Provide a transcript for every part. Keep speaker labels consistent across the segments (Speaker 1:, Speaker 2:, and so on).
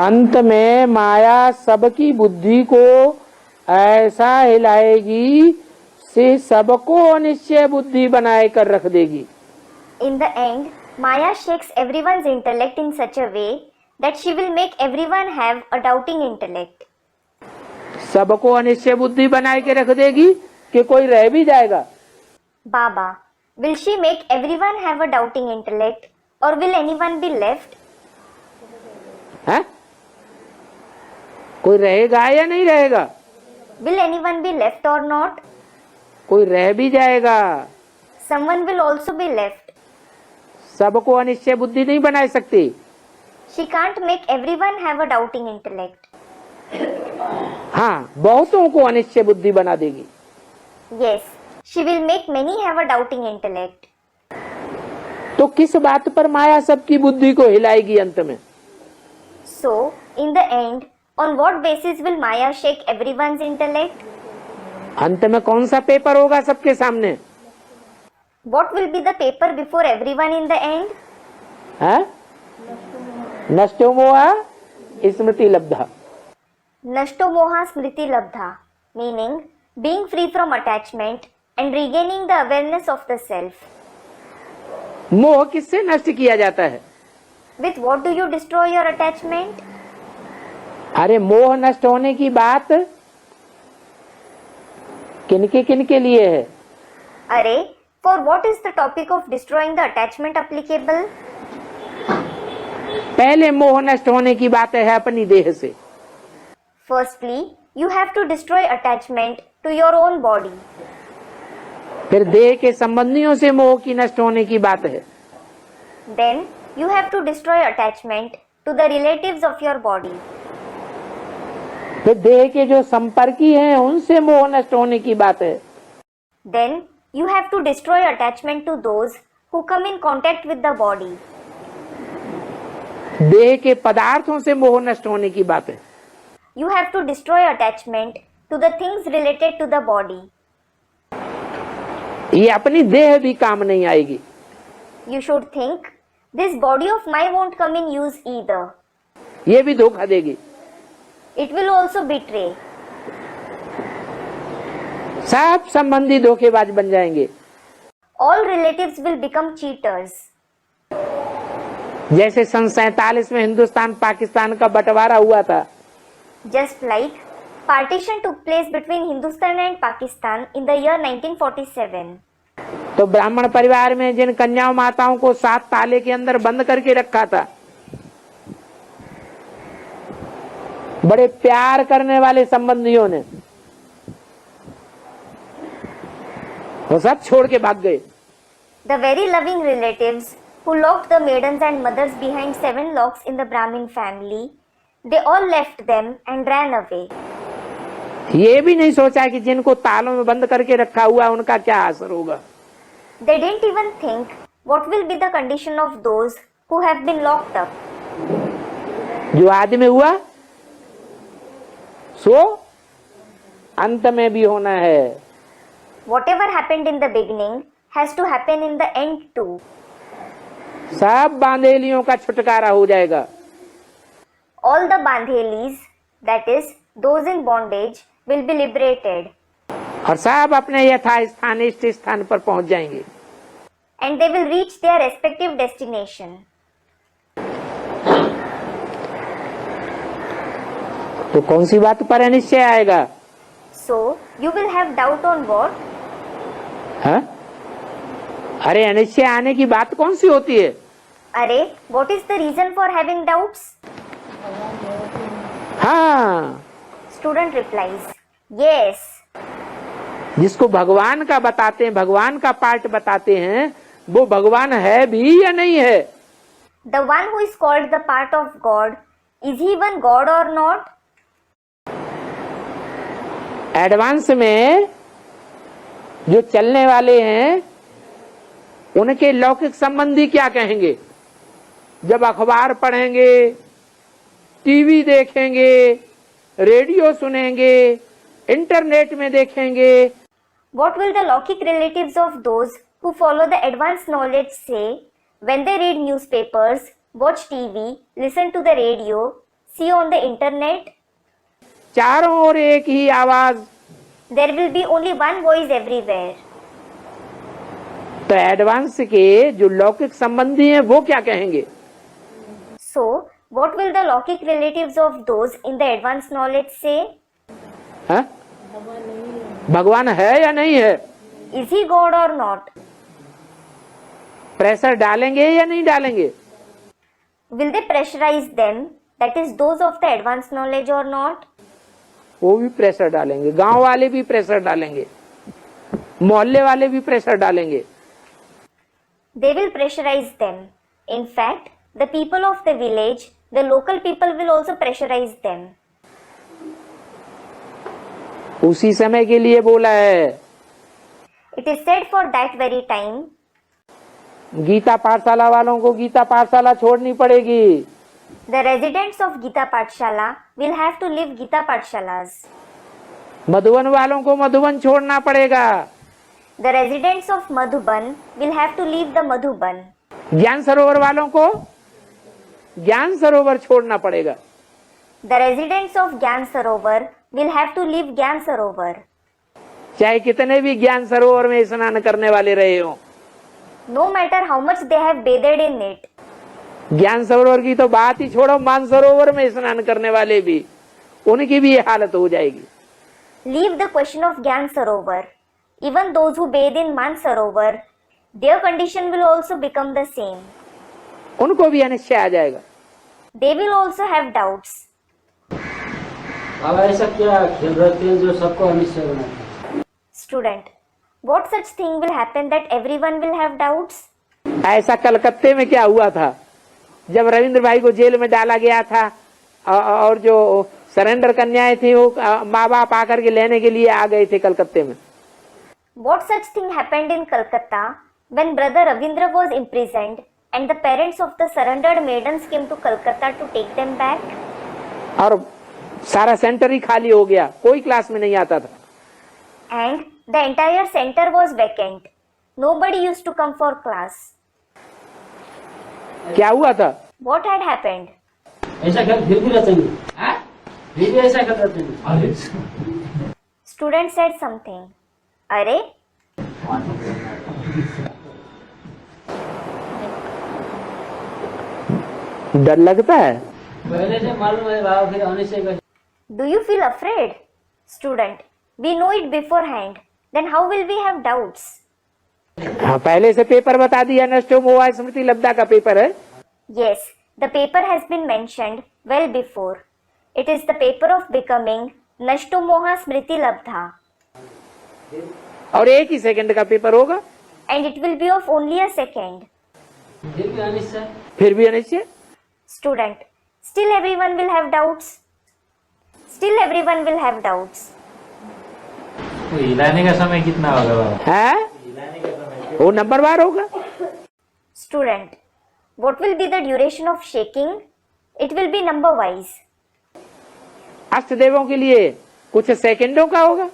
Speaker 1: अंत में माया सबकी बुद्धि को ऐसा हिलाएगी से सबको अनिश्चय बुद्धि बनाए कर रख देगी।
Speaker 2: In the end, Maya shakes everyone's intellect in such a way that she will make everyone have a doubting intellect.
Speaker 1: सबको अनिश्चय बुद्धि बनाए के रख देगी कि कोई रह भी जाएगा।
Speaker 2: Baba, will she make everyone have a doubting intellect or will anyone be left?
Speaker 1: है? कोई रहेगा या नहीं रहेगा?
Speaker 2: Will anyone be left or not?
Speaker 1: कोई रह भी जाएगा।
Speaker 2: Someone will also be left.
Speaker 1: सबको अनिश्चय बुद्धि नहीं बना सकती।
Speaker 2: She can't make everyone have a doubting intellect.
Speaker 1: हाँ, बहुतों को अनिश्चय बुद्धि बना देगी।
Speaker 2: Yes, she will make many have a doubting intellect.
Speaker 1: तो किस बात पर माया सबकी बुद्धि को हिलाएगी अंत में?
Speaker 2: So, in the end, on what basis will Maya shake everyone's intellect?
Speaker 1: अंत में कौन सा पेपर होगा सबके सामने?
Speaker 2: What will be the paper before everyone in the end?
Speaker 1: है? नष्टो मोहा स्मृति लब्धा।
Speaker 2: Nashto moha smriti labdha, meaning being free from attachment and regaining the awareness of the self.
Speaker 1: मोह किससे नष्ट किया जाता है?
Speaker 2: With what do you destroy your attachment?
Speaker 1: अरे मोह नष्ट होने की बात किनके लिए है?
Speaker 2: Arey, for what is the topic of destroying the attachment applicable?
Speaker 1: पहले मोह नष्ट होने की बात है अपनी देह से।
Speaker 2: Firstly, you have to destroy attachment to your own body.
Speaker 1: फिर देह के संबंधियों से मोह की नष्ट होने की बात है।
Speaker 2: Then, you have to destroy attachment to the relatives of your body.
Speaker 1: फिर देह के जो संपर्की हैं उनसे मोह नष्ट होने की बात है।
Speaker 2: Then, you have to destroy attachment to those who come in contact with the body.
Speaker 1: देह के पदार्थों से मोह नष्ट होने की बात है।
Speaker 2: You have to destroy attachment to the things related to the body.
Speaker 1: ये अपनी देह भी काम नहीं आएगी।
Speaker 2: You should think, this body of mine won't come in use either.
Speaker 1: ये भी धोखा देगी।
Speaker 2: It will also betray.
Speaker 1: सब संबंधी धोखेबाज बन जाएंगे।
Speaker 2: All relatives will become cheaters.
Speaker 1: जैसे सन 47 में हिंदुस्तान पाकिस्तान का बंटवारा हुआ था।
Speaker 2: Just like partition took place between Hindustan and Pakistan in the year 1947.
Speaker 1: तो ब्राह्मण परिवार में जिन कन्याओं माताओं को 7 ताले के अंदर बंद करके रखा था, बड़े प्यार करने वाले संबंधियों ने वो सब छोड़ के भाग गए।
Speaker 2: The very loving relatives who locked the maidens and mothers behind 7 locks in the Brahmin family, they all left them and ran away.
Speaker 1: ये भी नहीं सोचा कि जिनको तालों में बंद करके रखा हुआ उनका क्या असर होगा।
Speaker 2: They didn't even think what will be the condition of those who have been locked up.
Speaker 1: जो आदि में हुआ सो अंत में भी होना है।
Speaker 2: Whatever happened in the beginning has to happen in the end too.
Speaker 1: सब बांधेलियों का छुटकारा हो जाएगा।
Speaker 2: All the bandhelis, that is, those in bondage, will be liberated.
Speaker 1: और सब अपने यथास्थानिष्ठ स्थान पर पहुंच जाएंगे।
Speaker 2: And they will reach their respective destination.
Speaker 1: तो कौन सी बात पर अनिश्चय आएगा?
Speaker 2: So, you will have doubt on what?
Speaker 1: हाँ? अरे अनिश्चय आने की बात कौन सी होती है?
Speaker 2: Arey, what is the reason for having doubts?
Speaker 1: हाँ,
Speaker 2: Student replies, yes.
Speaker 1: जिसको भगवान का बताते हैं, भगवान का पार्ट बताते हैं, वो भगवान है भी या नहीं है?
Speaker 2: The one who is called the part of God, is he even God or not?
Speaker 1: Advance में जो चलने वाले हैं उनके लौकिक संबंधी क्या कहेंगे? जब अखबार पढ़ेंगे, टीवी देखेंगे, रेडियो सुनेंगे, इंटरनेट में देखेंगे,
Speaker 2: What will the Lokik relatives of those who follow the advanced knowledge say when they read newspapers, watch TV, listen to the radio, see on the internet,
Speaker 1: चारों ओर एक ही आवाज,
Speaker 2: there will be only one voice everywhere.
Speaker 1: तो advance के जो लौकिक संबंधी हैं वो क्या कहेंगे?
Speaker 2: So, what will the Lockic relatives of those in the advanced knowledge say?
Speaker 1: हाँ? भगवान है या नहीं है?
Speaker 2: Is he God or not?
Speaker 1: Pressure डालेंगे या नहीं डालेंगे?
Speaker 2: Will they pressurize them, that is those of the advanced knowledge or not?
Speaker 1: वो भी प्रेशर डालेंगे, गांव वाले भी प्रेशर डालेंगे, मोहल्ले वाले भी प्रेशर डालेंगे।
Speaker 2: They will pressurize them. In fact, the people of the village, the local people will also pressurize them.
Speaker 1: उसी समय के लिए बोला है।
Speaker 2: It is said for that very time,
Speaker 1: Gita पाठशाला वालों को गीता पाठशाला छोड़नी पड़ेगी।
Speaker 2: the residents of Gita Pathshala will have to leave Gita Pathshalas.
Speaker 1: Madhuban वालों को मधुबन छोड़ना पड़ेगा।
Speaker 2: The residents of Madhuban will have to leave the Madhuban.
Speaker 1: ज्ञान सरोवर वालों को ज्ञान सरोवर छोड़ना पड़ेगा।
Speaker 2: The residents of Gyan Sarovar will have to leave Gyan Sarovar.
Speaker 1: चाहे कितने भी ज्ञान सरोवर में स्नान करने वाले रहे हो,
Speaker 2: No matter how much they have bathed in it.
Speaker 1: ज्ञान सरोवर की तो बात ही छोड़ो, मान सरोवर में स्नान करने वाले भी, उनकी भी ये हालत हो जाएगी।
Speaker 2: Leave the question of Gyan Sarovar. Even those who bathe in Man Sarovar, their condition will also become the same.
Speaker 1: उनको भी अनिश्चय आ जाएगा।
Speaker 2: They will also have doubts.
Speaker 3: अब ऐसा क्या खेल रखते हैं जो सबको अनिश्चय बनाते हैं?
Speaker 2: Student, what such thing will happen that everyone will have doubts?
Speaker 1: ऐसा कलकत्ते में क्या हुआ था जब रविंद्र भाई को जेल में डाला गया था और जो सरेंडर कन्याएं थी वो माँ बाप आकर के लेने के लिए आ गए थे कलकत्ते में।
Speaker 2: What such thing happened in Calcutta when brother Ravindra was imprisoned and the parents of the surrendered maidens came to Calcutta to take them back?
Speaker 1: और सारा सेंटर ही खाली हो गया, कोई क्लास में नहीं आता था।
Speaker 2: And the entire center was vacant. Nobody used to come for class.
Speaker 1: क्या हुआ था?
Speaker 2: What had happened?
Speaker 3: ऐसा खेल फिर भी रचेंगे, फिर भी ऐसा खेल रचेंगे।
Speaker 2: Student said something. अरे
Speaker 1: डर लगता है।
Speaker 3: पहले से मालूम है बाबा, फिर अनिश्चय का।
Speaker 2: Do you feel afraid? Student, we know it beforehand. Then how will we have doubts?
Speaker 1: हाँ, पहले से पेपर बता दिया, नष्टो मोहा स्मृति लब्धा का पेपर है।
Speaker 2: Yes, the paper has been mentioned well before. It is the paper of becoming Nashto Moha Smriti Labdha.
Speaker 1: और एक ही सेकंड का पेपर होगा।
Speaker 2: And it will be of only a second.
Speaker 3: फिर भी अनिश्चय।
Speaker 1: फिर भी Anishchay.
Speaker 2: Student, still everyone will have doubts. Still everyone will have doubts.
Speaker 4: तो हिलाने का समय कितना होगा बाबा?
Speaker 1: है वो नंबरवार होगा।
Speaker 2: Student, what will be the duration of shaking? It will be number wise.
Speaker 1: अष्टदेवों के लिए कुछ सेकंडों का होगा।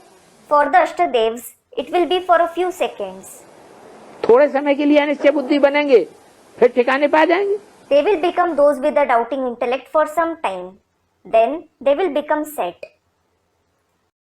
Speaker 2: For the Ashtadevs, it will be for a few seconds.
Speaker 1: थोड़े समय के लिए अनिश्चय बुद्धि बनेंगे, फिर ठिकाने पा जाएंगे।
Speaker 2: They will become those with a doubting intellect for some time. Then they will become set.